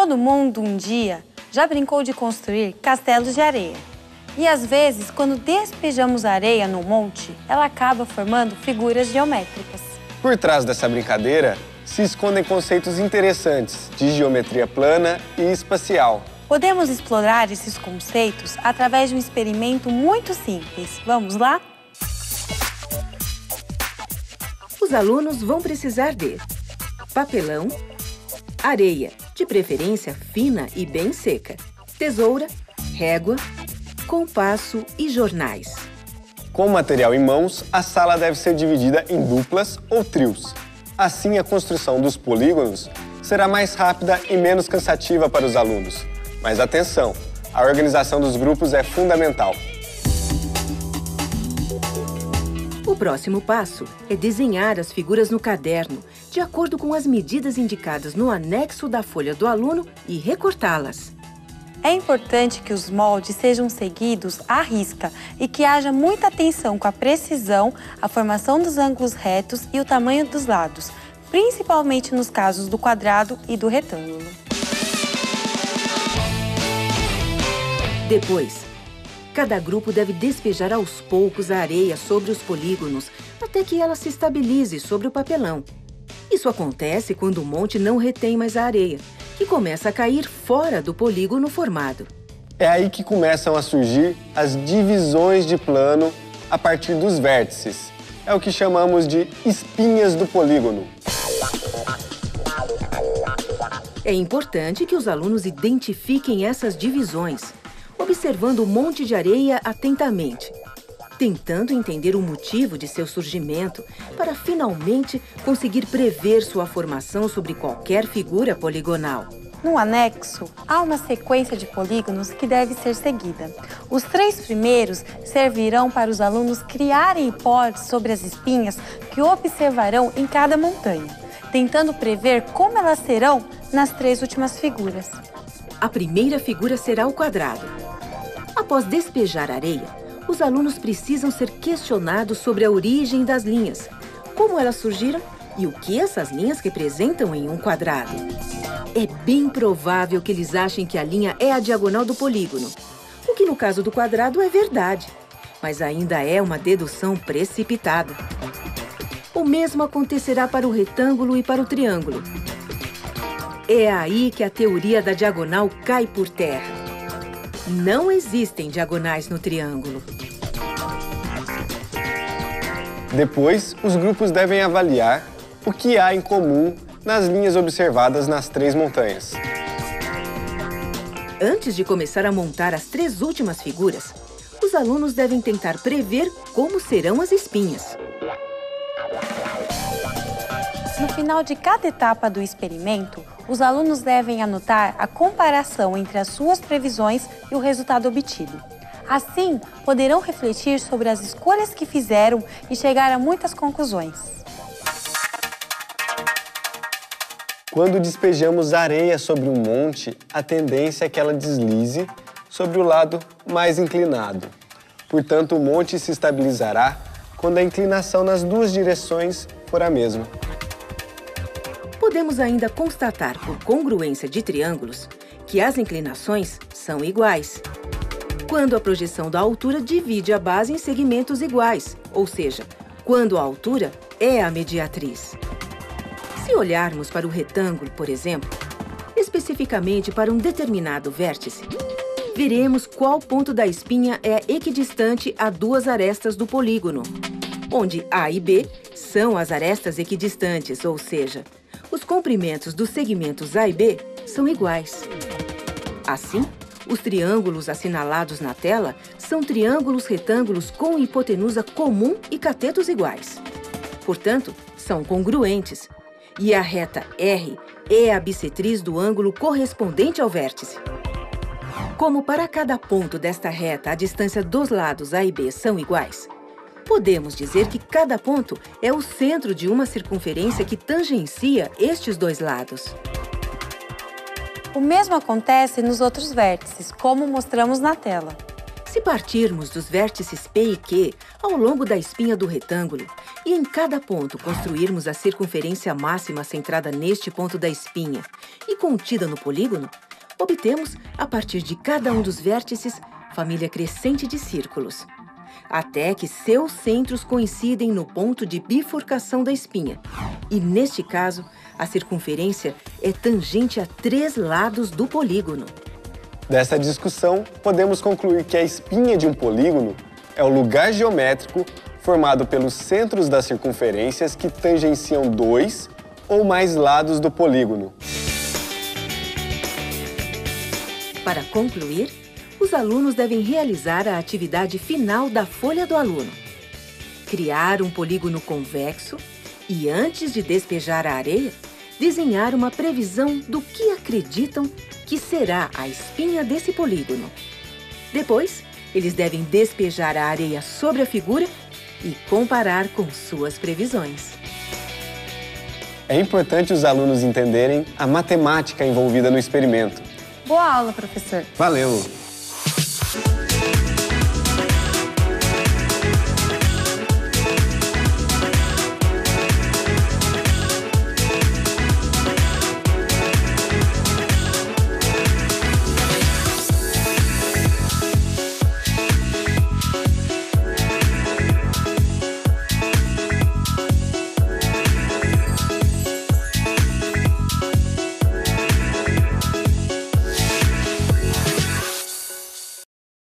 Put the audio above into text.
Todo mundo, um dia, já brincou de construir castelos de areia. E, às vezes, quando despejamos areia no monte, ela acaba formando figuras geométricas. Por trás dessa brincadeira, se escondem conceitos interessantes de geometria plana e espacial. Podemos explorar esses conceitos através de um experimento muito simples. Vamos lá? Os alunos vão precisar de papelão, areia, de preferência fina e bem seca, tesoura, régua, compasso e jornais. Com o material em mãos, a sala deve ser dividida em duplas ou trios. Assim, a construção dos polígonos será mais rápida e menos cansativa para os alunos. Mas atenção, a organização dos grupos é fundamental. O próximo passo é desenhar as figuras no caderno, de acordo com as medidas indicadas no anexo da folha do aluno e recortá-las. É importante que os moldes sejam seguidos à risca e que haja muita atenção com a precisão, a formação dos ângulos retos e o tamanho dos lados, principalmente nos casos do quadrado e do retângulo. Depois, cada grupo deve despejar aos poucos a areia sobre os polígonos até que ela se estabilize sobre o papelão. Isso acontece quando o monte não retém mais a areia, que começa a cair fora do polígono formado. É aí que começam a surgir as divisões de plano a partir dos vértices. É o que chamamos de espinhas do polígono. É importante que os alunos identifiquem essas divisões, observando o monte de areia atentamente, tentando entender o motivo de seu surgimento para finalmente conseguir prever sua formação sobre qualquer figura poligonal. No anexo, há uma sequência de polígonos que deve ser seguida. Os 3 primeiros servirão para os alunos criarem hipóteses sobre as espinhas que observarão em cada montanha, tentando prever como elas serão nas 3 últimas figuras. A primeira figura será o quadrado. Após despejar areia, os alunos precisam ser questionados sobre a origem das linhas, como elas surgiram e o que essas linhas representam em um quadrado. É bem provável que eles achem que a linha é a diagonal do polígono, o que no caso do quadrado é verdade, mas ainda é uma dedução precipitada. O mesmo acontecerá para o retângulo e para o triângulo. É aí que a teoria da diagonal cai por terra. Não existem diagonais no triângulo. Depois, os grupos devem avaliar o que há em comum nas linhas observadas nas 3 montanhas. Antes de começar a montar as 3 últimas figuras, os alunos devem tentar prever como serão as espinhas. No final de cada etapa do experimento, os alunos devem anotar a comparação entre as suas previsões e o resultado obtido. Assim, poderão refletir sobre as escolhas que fizeram e chegar a muitas conclusões. Quando despejamos areia sobre um monte, a tendência é que ela deslize sobre o lado mais inclinado. Portanto, o monte se estabilizará quando a inclinação nas 2 direções for a mesma. Podemos ainda constatar, por congruência de triângulos, que as inclinações são iguais. Quando a projeção da altura divide a base em segmentos iguais, ou seja, quando a altura é a mediatriz. Se olharmos para o retângulo, por exemplo, especificamente para um determinado vértice, veremos qual ponto da espinha é equidistante a 2 arestas do polígono, onde A e B são as arestas equidistantes, ou seja, os comprimentos dos segmentos A e B são iguais. Assim, os triângulos assinalados na tela são triângulos retângulos com hipotenusa comum e catetos iguais. Portanto, são congruentes. E a reta R é a bissetriz do ângulo correspondente ao vértice. Como para cada ponto desta reta a distância dos lados A e B são iguais, podemos dizer que cada ponto é o centro de uma circunferência que tangencia estes 2 lados. O mesmo acontece nos outros vértices, como mostramos na tela. Se partirmos dos vértices P e Q ao longo da espinha do retângulo, e em cada ponto construirmos a circunferência máxima centrada neste ponto da espinha e contida no polígono, obtemos, a partir de cada um dos vértices, família crescente de círculos, até que seus centros coincidem no ponto de bifurcação da espinha. E, neste caso, a circunferência é tangente a 3 lados do polígono. Dessa discussão, podemos concluir que a espinha de um polígono é o lugar geométrico formado pelos centros das circunferências que tangenciam 2 ou mais lados do polígono. Para concluir, os alunos devem realizar a atividade final da folha do aluno: criar um polígono convexo e, antes de despejar a areia, desenhar uma previsão do que acreditam que será a espinha desse polígono. Depois, eles devem despejar a areia sobre a figura e comparar com suas previsões. É importante os alunos entenderem a matemática envolvida no experimento. Boa aula, professor! Valeu!